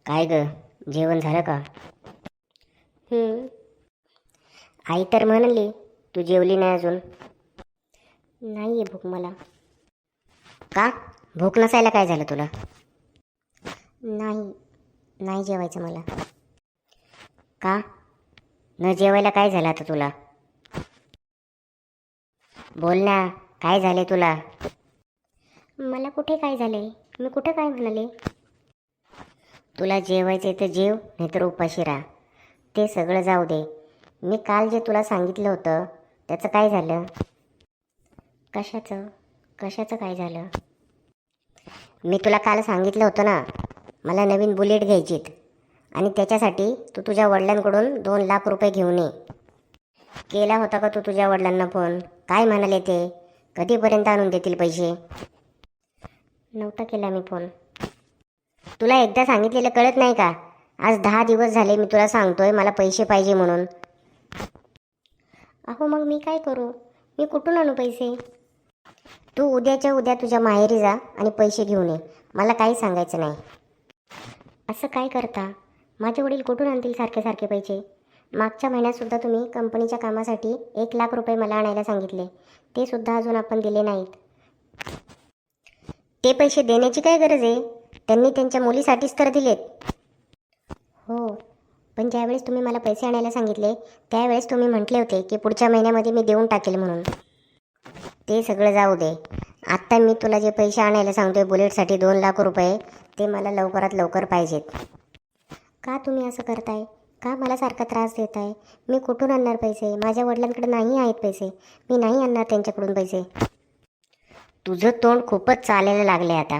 काय ग, जेवण झालं का? आई तर म्हणाली तू जेवली नाही अजून. नाही आहे भूक मला. का? भूक नसायला काय झालं तुला? नाही, नाही जेवायचं मला. का? न जेवायला काय झालं आता तुला? बोल ना, काय झाले तुला? मला कुठे काय झाले? मी कुठे काय म्हणाले? तुला जेवायचे तर जेव, नाहीतर उपाशी राहा. ते सगळं जाऊ दे. मी काल जे तुला सांगितलं होतं त्याचं काय झालं? कशाचं? कशाचं काय झालं? मी तुला काल सांगितलं होतं ना, मला नवीन बुलेट घ्यायचीत आणि त्याच्यासाठी तू तुझ्या वडिलांकडून 2 लाख रुपये घेऊन ये. केला होता का तू तुझ्या वडिलांना फोन? काय म्हणाले ते? कधीपर्यंत आणून देतील पैसे? नव्हता केला मी फोन. तुला एकदा सांगितलेलं कळत नाही का? आज 10 दिवस झाले मी तुला सांगतोय मला पैसे पाहिजे म्हणून. अहो मग मी काय करू? मी कुठून आणू पैसे? तू उद्याच्या उद्या तुझ्या माहेरी जा आणि पैसे घेऊन ये. मला काही सांगायचं नाही. असं काय करता? माझे वडील कुठून आणतील सारखे सारखे पैसे? मागच्या महिन्यातसुद्धा तुम्ही कंपनीच्या कामासाठी 1 लाख रुपये मला आणायला सांगितले. ते सुद्धा अजून आपण दिले नाहीत. ते पैसे देण्याची काय गरज आहे? त्यांनी त्यांच्या मुलीसाठीच तर दिलेत. हो, पण ज्यावेळेस तुम्ही मला पैसे आणायला सांगितले त्यावेळेस तुम्ही म्हटले होते की पुढच्या महिन्यामध्ये मी देऊन टाकेल म्हणून. ते सगळं जाऊ दे. आत्ता मी तुला जे पैसे आणायला सांगतोय बुलेटसाठी 2 लाख रुपये, ते मला लवकरात लवकर पाहिजेत. का तुम्ही असं करताय? का मला सारखा त्रास देताय? मी कुठून आणणार पैसे? माझ्या वडिलांकडे नाही आहेत पैसे. मी नाही आणणार त्यांच्याकडून पैसे. तुझं तोंड खूपच चालायला लागले आता.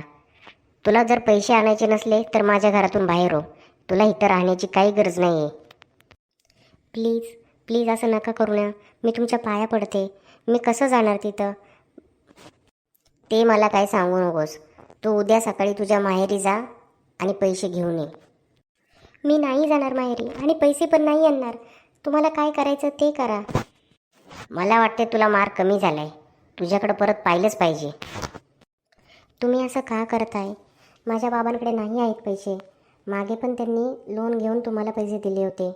तुला जर पैसे आणायचे नसले तर माझ्या घरातून बाहेर हो. तुला इथं राहण्याची काही गरज नाही आहे. प्लीज प्लीज असं नका करू ना. मी तुमच्या पाया पडते. मी कसं जाणार तिथं? ते मला काय सांगू नकोस. तू उद्या सकाळी तुझ्या माहेरी जा आणि पैसे घेऊन ये. मी नाही जाणार माहेरी आणि पैसे पण नाही आणणार. तुम्हाला काय करायचं ते करा. मला वाटते तुला मार्क कमी झालाय. तुझ्याकडं परत पाहिलंच पाहिजे. तुम्ही असं का करताय? माझ्या बाबांकडे नाही आहेत पैसे. मागे पण त्यांनी लोन घेऊन तुम्हाला पैसे दिले होते.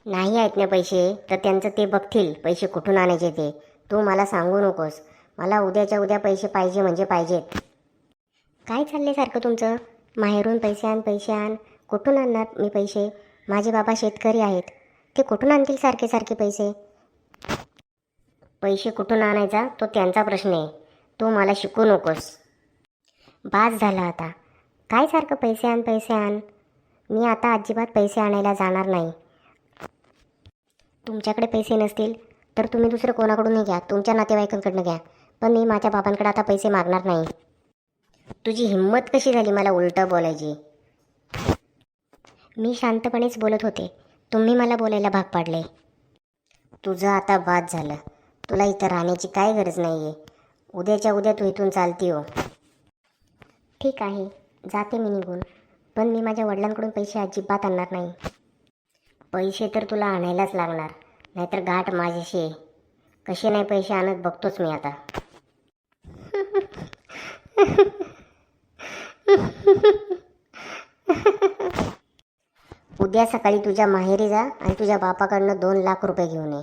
नाही आहेत ना पैसे तर त्यांचं ते बघतील पैसे कुठून आणायचे ते. तू मला सांगू नकोस. मला उद्याच्या उद्या पैसे पाहिजे म्हणजे पाहिजेत. काय चालले सारखं तुमचं? माहेरून पैसे आण पैसे आण. कुठून आणणार मी पैसे? माझे बाबा शेतकरी आहेत. ते कुठून आणतील सारखे सारखे पैसे? पैसे कुठून आणायचा तो त्यांचा प्रश्न आहे. तू मला शिकू नकोस. बास झाला आता. काय सारखं पैसे आण पैसे आण? मी आता अजिबात पैसे आणायला जाणार नाही. तुमच्याकडे पैसे नसतील तर तुम्ही दुसरं कोणाकडूनही घ्या, तुमच्या नातेवाईकांकडनं घ्या, पण मी माझ्या बाबांकडे आता पैसे मागणार नाही. तुझी हिंमत कशी झाली मला उलटं बोलायची? मी शांतपणेच बोलत होते. तुम्ही मला बोलायला भाग पाडले. तुझं आता बाद झालं. तुला इथं राहण्याची काय गरज नाही आहे. उद्याच्या उद्या तू इथून चालती हो. ठीक आहे, जाते मी निघून. पण मी माझ्या वडिलांकडून पैसे अजिबात आणणार नाही. पैसे तर तुला आणायलाच लागणार, नाहीतर गाठ माझ्याशी आहे. कसे नाही पैसे आणत बघतोच मी आता. उद्या सकाळी तुझ्या माहेरी जा आणि तुझ्या बापाकडनं 2 लाख रुपये घेऊन ये.